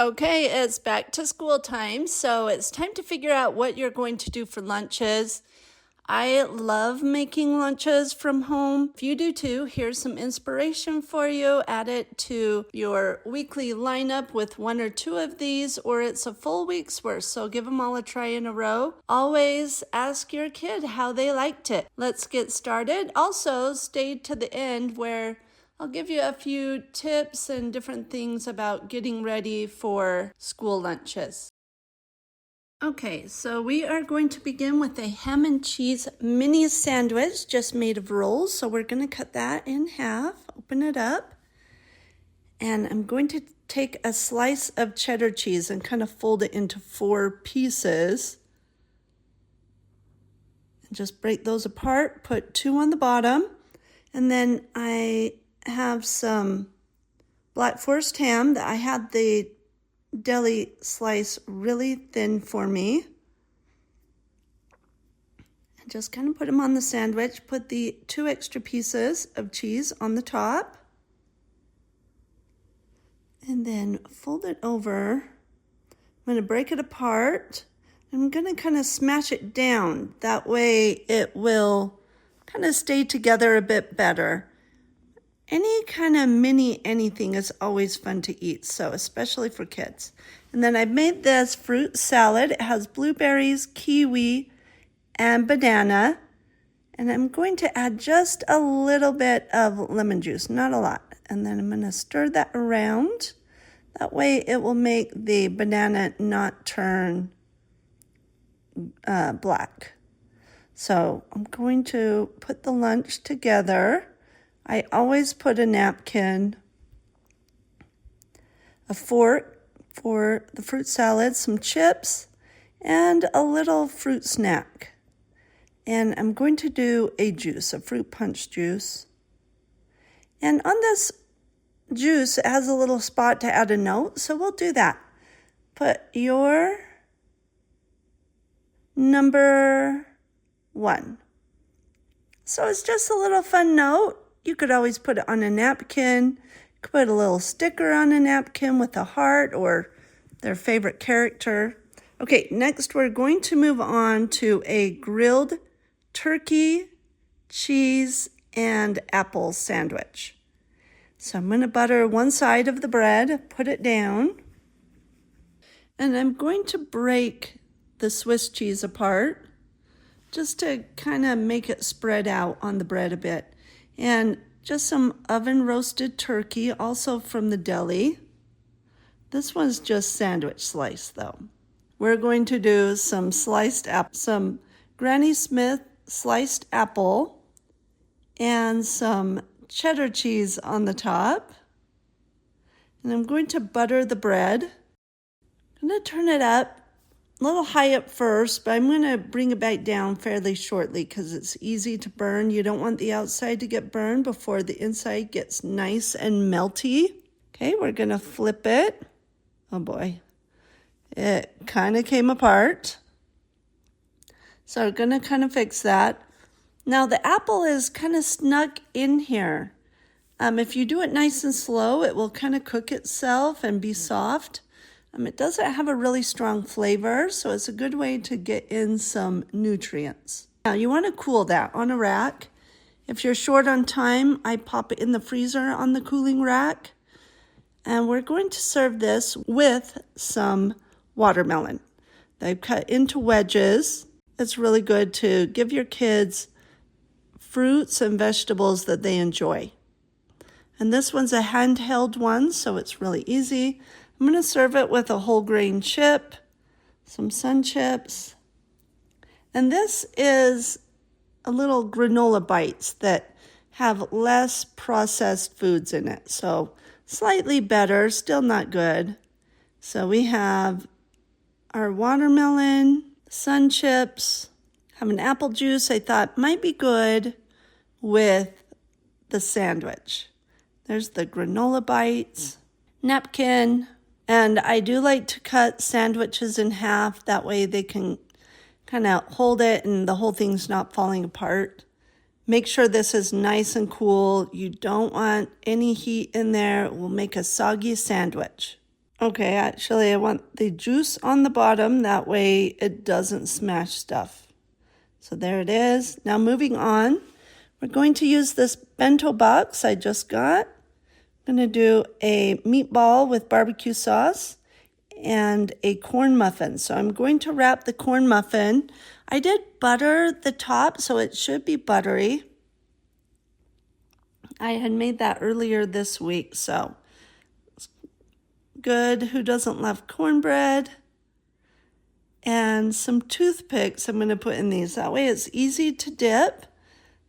Okay, it's back to school time, so it's time to figure out what you're going to do for lunches. I love making lunches from home. If you do too, here's some inspiration for you. Add it to your weekly lineup with one or two of these, or it's a full week's worth, so give them all a try in a row. Always ask your kid how they liked it. Let's get started. Also, stay to the end where I'll give you a few tips and different things about getting ready for school lunches. Okay, so we are going to begin with a ham and cheese mini sandwich just made of rolls. So we're going to cut that in half, open it up, and I'm going to take a slice of cheddar cheese and kind of fold it into 4 pieces. And just break those apart, put 2 on the bottom, and then I have some Black Forest ham that I had the deli slice really thin for me. And just kind of put them on the sandwich. Put the 2 extra pieces of cheese on the top. And then fold it over. I'm going to break it apart. I'm going to kind of smash it down. That way it will kind of stay together a bit better. Any kind of mini anything is always fun to eat, so especially for kids. And then I made this fruit salad. It has blueberries, kiwi, and banana. And I'm going to add just a little bit of lemon juice, not a lot. And then I'm going to stir that around. That way it will make the banana not turn black. So I'm going to put the lunch together. I always put a napkin, a fork for the fruit salad, some chips, and a little fruit snack. And I'm going to do a juice, a fruit punch juice. And on this juice, it has a little spot to add a note, so we'll do that. Put your number 1. So it's just a little fun note. You could always put it on a napkin. You could put a little sticker on a napkin with a heart or their favorite character. Okay, next we're going to move on to a grilled turkey, cheese, and apple sandwich. So I'm going to butter one side of the bread, put it down, and I'm going to break the Swiss cheese apart just to kind of make it spread out on the bread a bit. And just some oven roasted turkey, also from the deli. This one's just sandwich slice though. We're going to do some some Granny Smith sliced apple and some cheddar cheese on the top. And I'm going to butter the bread. I'm going to turn it up a little high up first, but I'm going to bring it back down fairly shortly because it's easy to burn. You don't want the outside to get burned before the inside gets nice and melty. Okay, we're going to flip it. Oh boy, it kind of came apart. So we're going to kind of fix that. Now the apple is kind of snuck in here. If you do it nice and slow, it will kind of cook itself and be soft. It doesn't have a really strong flavor, so it's a good way to get in some nutrients. Now you want to cool that on a rack. If you're short on time, I pop it in the freezer on the cooling rack. And we're going to serve this with some watermelon. They've cut into wedges. It's really good to give your kids fruits and vegetables that they enjoy. And this one's a handheld one, so it's really easy. I'm going to serve it with a whole grain chip, some sun chips, and this is a little granola bites that have less processed foods in it, so slightly better, still not good. So we have our watermelon, sun chips, have an apple juice I thought might be good with the sandwich. There's the granola bites, napkin. And I do like to cut sandwiches in half. That way they can kind of hold it and the whole thing's not falling apart. Make sure this is nice and cool. You don't want any heat in there. It will make a soggy sandwich. Okay, actually I want the juice on the bottom, that way it doesn't smash stuff. So there it is. Now moving on, we're going to use this bento box I just got. I'm going to do a meatball with barbecue sauce and a corn muffin. So I'm going to wrap the corn muffin. I did butter the top, so it should be buttery. I had made that earlier this week, so it's good. Who doesn't love cornbread? And some toothpicks I'm going to put in these. That way it's easy to dip.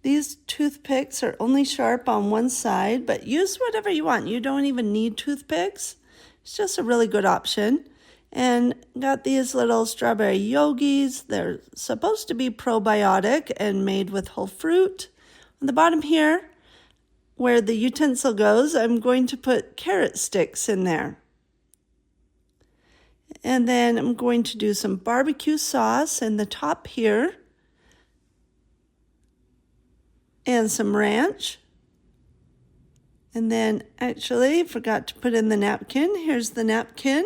These toothpicks are only sharp on one side, but use whatever you want. You don't even need toothpicks. It's just a really good option. And got these little strawberry yogis. They're supposed to be probiotic and made with whole fruit. On the bottom here, where the utensil goes, I'm going to put carrot sticks in there. And then I'm going to do some barbecue sauce in the top here. And some ranch. And then actually forgot to put in the napkin. Here's the napkin.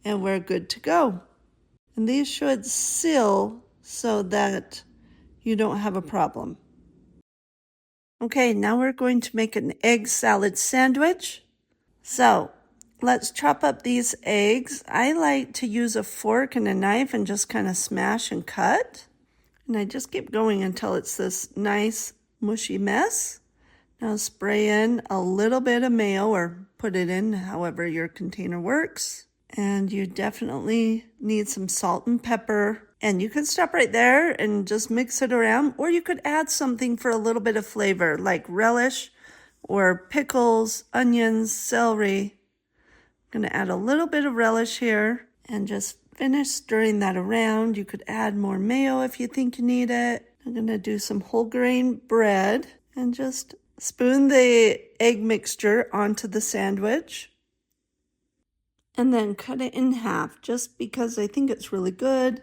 And we're good to go. And these should seal so that you don't have a problem. Okay, now we're going to make an egg salad sandwich. So let's chop up these eggs. I like to use a fork and a knife and just kind of smash and cut. And I just keep going until it's this nice mushy mess. Now spray in a little bit of mayo or put it in however your container works. And you definitely need some salt and pepper. And you can stop right there and just mix it around. Or you could add something for a little bit of flavor like relish or pickles, onions, celery. I'm going to add a little bit of relish here and just finish stirring that around. You could add more mayo if you think you need it. I'm going to do some whole grain bread and just spoon the egg mixture onto the sandwich. And then cut it in half just because I think it's really good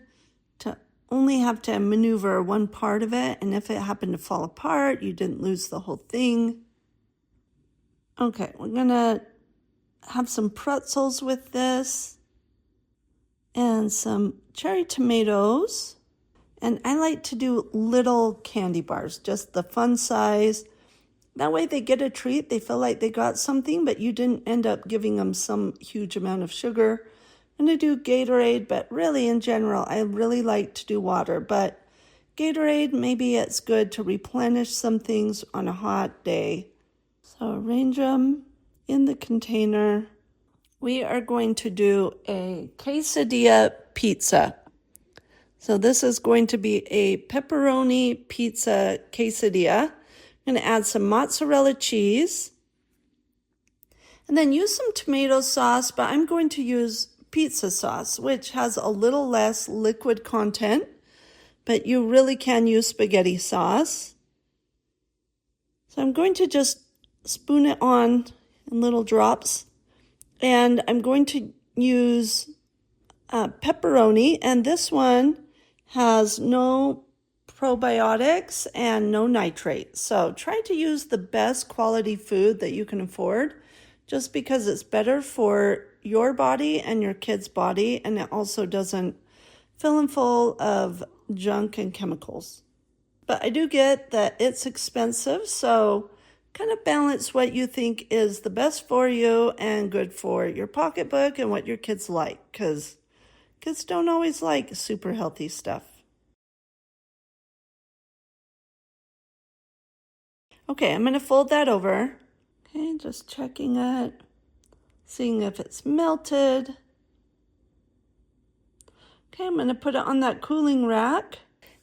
to only have to maneuver one part of it. And if it happened to fall apart, you didn't lose the whole thing. Okay, we're going to have some pretzels with this. And some cherry tomatoes. And I like to do little candy bars, just the fun size. That way they get a treat. They feel like they got something, but you didn't end up giving them some huge amount of sugar. I'm going to do Gatorade, but really in general, I really like to do water. But Gatorade, maybe it's good to replenish some things on a hot day. So arrange them in the container. We are going to do a quesadilla pizza. So this is going to be a pepperoni pizza quesadilla. I'm going to add some mozzarella cheese. And then use some tomato sauce, but I'm going to use pizza sauce, which has a little less liquid content. But you really can use spaghetti sauce. So I'm going to just spoon it on in little drops. And I'm going to use pepperoni, and this one has no probiotics and no nitrate. So try to use the best quality food that you can afford just because it's better for your body and your kid's body, and it also doesn't fill in full of junk and chemicals. But I do get that it's expensive, so kind of balance what you think is the best for you and good for your pocketbook and what your kids like, because kids don't always like super healthy stuff. Okay, I'm going to fold that over. Okay, just checking it, seeing if it's melted. Okay, I'm going to put it on that cooling rack.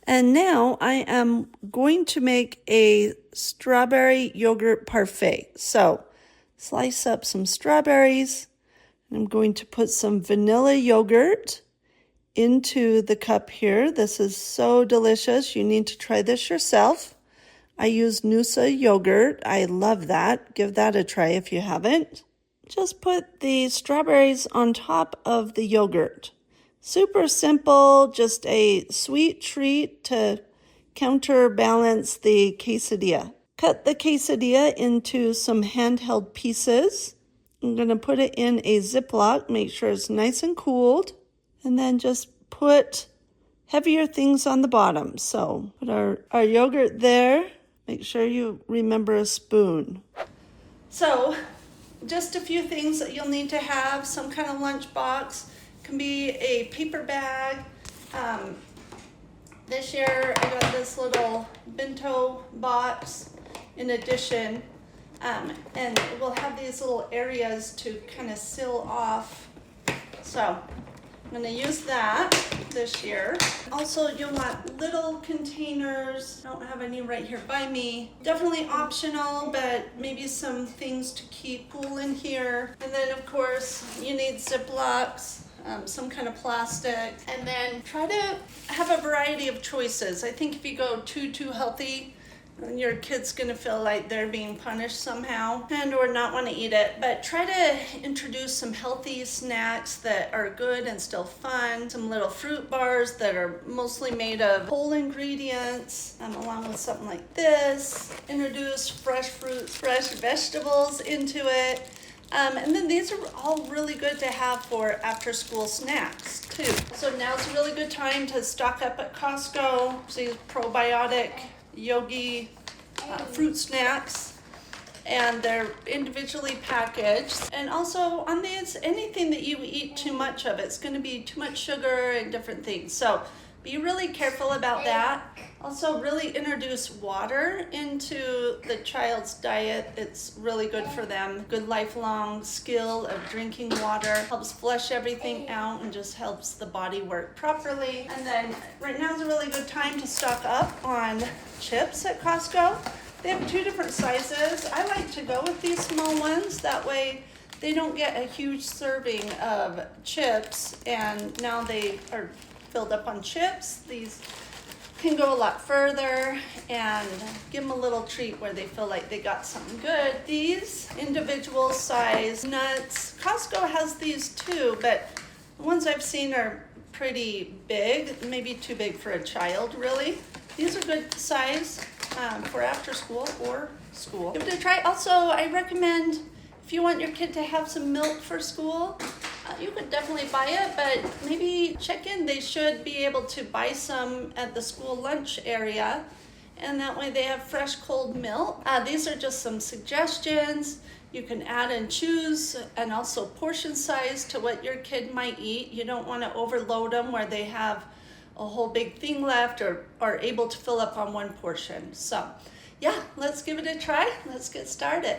And now I am going to make a strawberry yogurt parfait. So slice up some strawberries. And I'm going to put some vanilla yogurt into the cup here. This is so delicious. You need to try this yourself. I use Noosa yogurt. I love that. Give that a try if you haven't. Just put the strawberries on top of the yogurt. Super simple, just a sweet treat to counterbalance the quesadilla. Cut the quesadilla into some handheld pieces I'm going to put it in a Ziploc, make sure it's nice and cooled, and then just put heavier things on the bottom. So put our yogurt there. Make sure you remember a spoon. So just a few things that you'll need to have. Some kind of lunchbox. Can be a paper bag. This year I got this little bento box in addition. And it will have these little areas to kind of seal off. So I'm going to use that this year. Also, you'll want little containers. I don't have any right here by me. Definitely optional, but maybe some things to keep cool in here. And then, of course, you need Ziplocs. Some kind of plastic, and then try to have a variety of choices. I think if you go too healthy, your kid's gonna feel like they're being punished somehow and or not want to eat it. But try to introduce some healthy snacks that are good and still fun. Some little fruit bars that are mostly made of whole ingredients, along with something like this. Introduce fresh fruits, fresh vegetables into it. And then these are all really good to have for after school snacks too. So now's a really good time to stock up at Costco. These probiotic yogi fruit snacks, and they're individually packaged. And also on these, anything that you eat too much of, it's going to be too much sugar and different things. So be really careful about that. Also, really introduce water into the child's diet. It's really good for them. Good lifelong skill of drinking water. Helps flush everything out and just helps the body work properly. And then right now is a really good time to stock up on chips at Costco. They have 2 different sizes. I like to go with these small ones. That way they don't get a huge serving of chips, and now they are filled up on chips. These can go a lot further and give them a little treat where they feel like they got something good. These individual size nuts, Costco has these too, but the ones I've seen are pretty big, maybe too big for a child really. These are good size for after school or school. Give it a try. Also, I recommend if you want your kid to have some milk for school, you could definitely buy it, but maybe check in. They should be able to buy some at the school lunch area, and that way they have fresh cold milk. These are just some suggestions. You can add and choose, and also portion size to what your kid might eat. You don't want to overload them where they have a whole big thing left or are able to fill up on one portion. So yeah, let's give it a try. Let's get started.